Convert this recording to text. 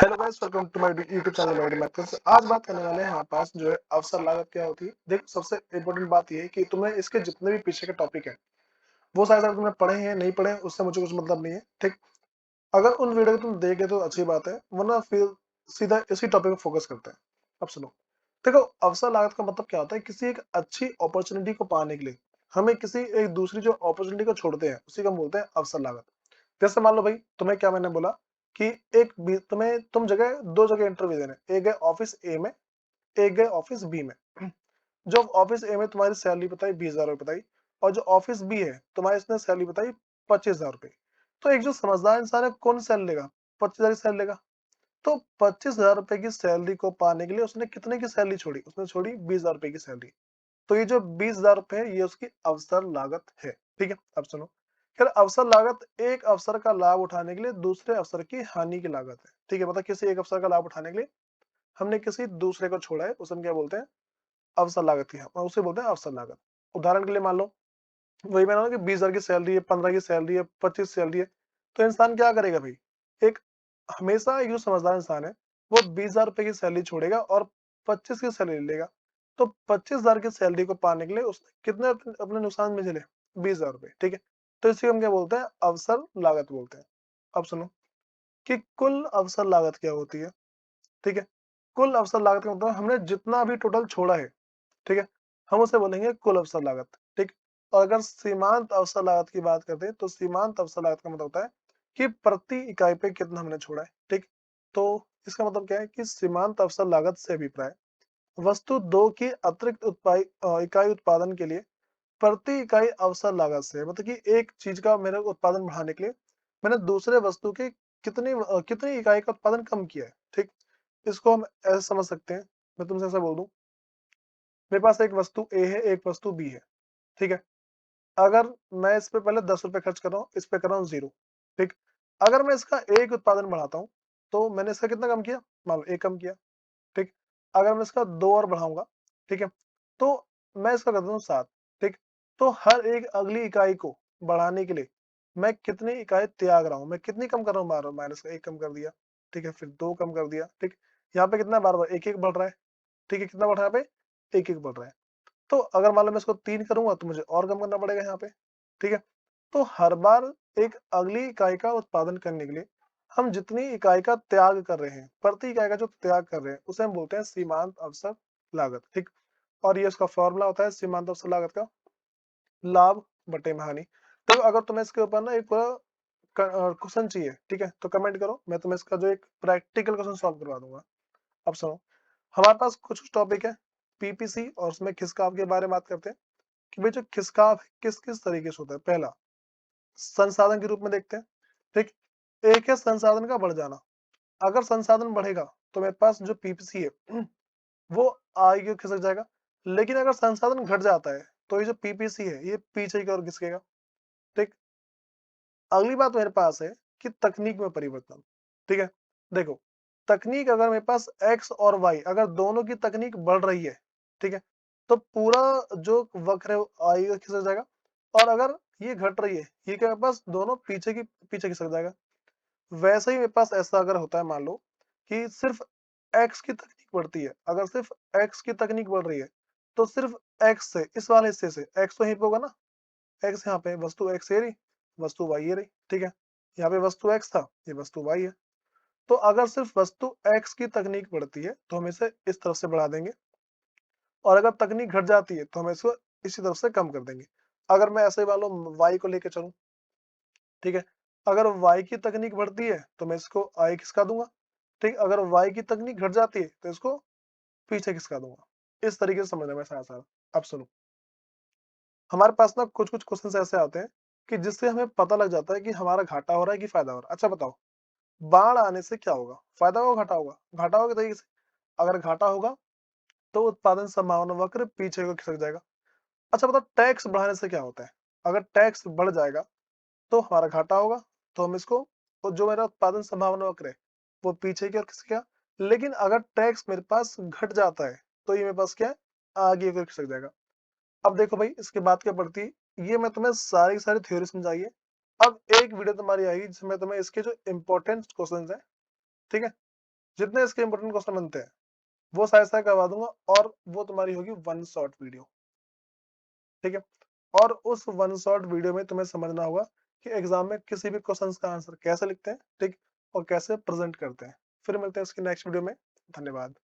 Hello guys, welcome to my YouTube channel medi maths. आज बात करने वाले हैं हमारे पास जो है अवसर लागत क्या होती है। देखो, सबसे इम्पोर्टेंट बात ये है कि तुम्हें इसके जितने भी पीछे के टॉपिक है वो शायद अगर तुमने पढ़े हैं नहीं पढ़े हैं उससे मुझे कुछ मतलब नहीं है। ठीक, अगर उन वीडियो को तुम देखे तो अच्छी बात है, वरना फिर सीधा इसी टॉपिक पे फोकस करते हैं। अब सुनो, देखो, अवसर लागत का मतलब क्या होता है। किसी एक अच्छी अपॉर्चुनिटी को पाने के लिए हमें किसी एक दूसरी जो अपॉर्चुनिटी को छोड़ते हैं उसी को हम बोलते हैं अवसर लागत। जैसे मान लो भाई, तुम्हें क्या मैंने बोला कि तुम जगह दो जगह इंटरव्यू देने, एक गए ऑफिस ए में, एक गए ऑफिस बी में। जो ऑफिस ए में तुम्हारी सैलरी बताई 20,000 बताई, और जो ऑफिस बी है तुम्हारी इसने सैलरी बताई 25,000 रुपये। तो एक जो समझदार इंसान है कौन सैलरी लेगा? 25,000 की सैलरी लेगा। तो 25,000 रुपए की सैलरी को पाने के लिए उसने कितने की सैलरी छोड़ी? उसने छोड़ी 20,000 रुपए की सैलरी। तो ये जो 20,000 रुपए है ये उसकी अवसर लागत है। ठीक है, अब सुनो, फिर अवसर लागत एक अवसर का लाभ उठाने के लिए दूसरे अवसर की हानि की लागत है। ठीक है, मतलब किसी एक अवसर का लाभ उठाने के लिए हमने किसी दूसरे को छोड़ा है, उसे हम क्या बोलते हैं? अवसर लागत की, हम उसे बोलते हैं अवसर लागत। उदाहरण के लिए मान लो, वही मैंने कि 20,000 की सैलरी है, 15 की सैलरी है, 25 सैलरी है। तो इंसान क्या करेगा भाई? एक हमेशा एक जो समझदार इंसान है वो 20,000 रुपए की सैलरी छोड़ेगा और 25 की सैलरी लेगा। तो 25,000 की सैलरी को पाने के लिए उसने कितने अपने नुकसान में झेले? 20,000 रुपए। ठीक है, तो इसे हम क्या बोलते हैं? अवसर लागत बोलते हैं। अब सुनो कि कुल अवसर लागत क्या होती है। ठीक है, कुल अवसर लागत का मतलब हमने जितना भी टोटल छोड़ा है, ठीक है, हम उसे बोलेंगे कुल अवसर लागत। ठीक, और अगर सीमांत अवसर लागत की बात करते हैं तो सीमांत अवसर लागत का मतलब होता है कि प्रति इकाई पे कितना हमने छोड़ा है। ठीक, तो इसका मतलब क्या है कि सीमांत अवसर लागत से अभिप्राय वस्तु दो की अतिरिक्त इकाई उत्पादन के लिए प्रति इकाई अवसर लागत से है। मतलब कि एक चीज का मेरे उत्पादन बढ़ाने के लिए मैंने दूसरे वस्तु की कितनी इकाई का उत्पादन कम किया है। ठीक, इसको हम ऐसे समझ सकते हैं। मैं तुमसे ऐसा बोल दूं, मेरे पास एक वस्तु ए है, एक वस्तु बी है। ठीक है, अगर मैं इस पे पहले 10 रुपए खर्च कर रहा हूँ, इस पे कर रहा हूँ 0। ठीक, अगर मैं इसका एक उत्पादन बढ़ाता हूँ तो मैंने इसका कितना कम किया? मान लो 1 कम किया। ठीक, अगर मैं इसका 2 और बढ़ाऊंगा, ठीक है, तो मैं इसका कर दूं 7। ठीक, तो हर एक अगली इकाई को बढ़ाने के लिए मैं कितनी इकाई त्याग रहा हूँ? मैं कितनी कम कर रहा हूँ? बार बार माइनस का 1 कम कर दिया। ठीक है, फिर 2 कम कर दिया। ठीक, यहाँ पे कितना बार बार 1 1 बढ़ रहा है। ठीक है, कितना बढ़ रहा है यहाँ पे? 1 1 बढ़ रहा है। तो अगर मान लो मैं इसको 3 करूँगा तो मुझे और कम करना पड़ेगा यहाँ पे। ठीक है? तो हर बार एक अगली इकाई का उत्पादन करने के लिए हम जितनी इकाई का त्याग कर रहे हैं, प्रति इकाई का जो त्याग कर रहे हैं, उसे हम बोलते हैं सीमांत अवसर लागत। ठीक? और ये इसका फॉर्मूला होता है सीमांत अवसर लागत का, लाभ बटे में हानि। तो अगर तुम्हें इसके ऊपर ना एक पूरा क्वेश्चन चाहिए, ठीक है? तो कमेंट करो, मैं तुम्हें इसका जो एक प्रैक्टिकल क्वेश्चन सॉल्व करवा दूँगा। अब सुनो, हमारे पास कुछ टॉपिक है, पीपीसी, और उसमें खिसकाव के बारे में बात करते हैं कि भाई जो खिसकाव है किस-किस तरीके से होता है। पहला, संसाधन के रूप में देखते हैं। ठीक? एक है संसाधन का बढ़ जाना। अगर संसाधन बढ़ेगा तो मेरे पास जो पीपीसी है वो आगे की ओर खिसक जाएगा। लेकिन अगर संसाधन घट जाता है तो ये जो पीपीसी है ये पीछे की ओर खिसकेगा। ठीक? अगली बात मेरे पास है कि तकनीक में परिवर्तन। ठीक है? देखो, तकनीक अगर मेरे पास एक्स और वाई अगर दोनों की तकनीक बढ़ रही है, ठीक है? तो पूरा जो वक्र है वो आगे की ओर खिसक जाएगा। और अगर ये घट रही है, ये क्या मेरे पास दोनों पीछे खिसक जाएगा। वैसे ही मेरे पास ऐसा अगर होता है, मान लो कि सिर्फ एक्स की तकनीक बढ़ती है, अगर सिर्फ एक्स की तकनीक बढ़ रही है, तो सिर्फ एक्स से इस वाले हिस्से से एक्स तो यहीं पे होगा ना, एक्स यहाँ पे वस्तु एक्स ये रही, वस्तु वाई ये रही। ठीक है, यहाँ पे वस्तु एक्स था, ये वस्तु वाई है। तो अगर सिर्फ वस्तु एक्स की तकनीक बढ़ती है तो हम इसे इस तरफ से बढ़ा देंगे, और अगर तकनीक घट जाती है तो हम इसको इसी तरफ से कम कर देंगे। अगर मैं ऐसे मान लो वाई को लेके चलूं, ठीक है, अगर वाई की तकनीक बढ़ती है तो मैं इसको आगे खिसका दूंगा। ठीक, अगर वाई की तकनीक घट जाती है तो इसको पीछे खिसका दूंगा। इस तरीके से समझना मैं सारा सारा। अब सुनो, हमारे पास ना कुछ कुछ क्वेश्चन ऐसे आते हैं कि जिससे हमें पता लग जाता है कि हमारा घाटा हो रहा है कि फायदा हो रहा है। अच्छा बताओ, बाढ़ आने से क्या होगा? फायदा होगा घाटा होगा? घाटा होगा तरीके से। अगर घाटा होगा तो उत्पादन संभावना वक्र पीछे को खिसक जाएगा। अच्छा बताओ, टैक्स बढ़ाने से क्या होता है? अगर टैक्स बढ़ जाएगा तो हमारा घाटा होगा, तो हम इसको, तो जो मेरा उत्पादन संभावना वक्र है वो पीछे की ओर खिसकेगा। लेकिन अगर टैक्स मेरे पास घट जाता है तो ये मेरे पास क्या है? आगे की ओर खिसक जाएगा। अब देखो भाई, इसके बाद क्या पड़ती है, ये मैं तुम्हें सारी की सारी थ्योरी समझाई है। अब एक वीडियो तुम्हारी आएगी जिसमें तुम्हें इसके जो इंपॉर्टेंट क्वेश्चंस हैं, ठीक है, जितने इसके इंपॉर्टेंट क्वेश्चन बनते हैं वो सारे करवा दूंगा और वो तुम्हारी होगी वन शॉट वीडियो, ठीक है। और उस वन शॉट वीडियो में तुम्हें समझना होगा कि एग्जाम में किसी भी क्वेश्चन का आंसर कैसे लिखते हैं, ठीक, और कैसे प्रेजेंट करते हैं। फिर मिलते हैं इसकी नेक्स्ट वीडियो में। धन्यवाद।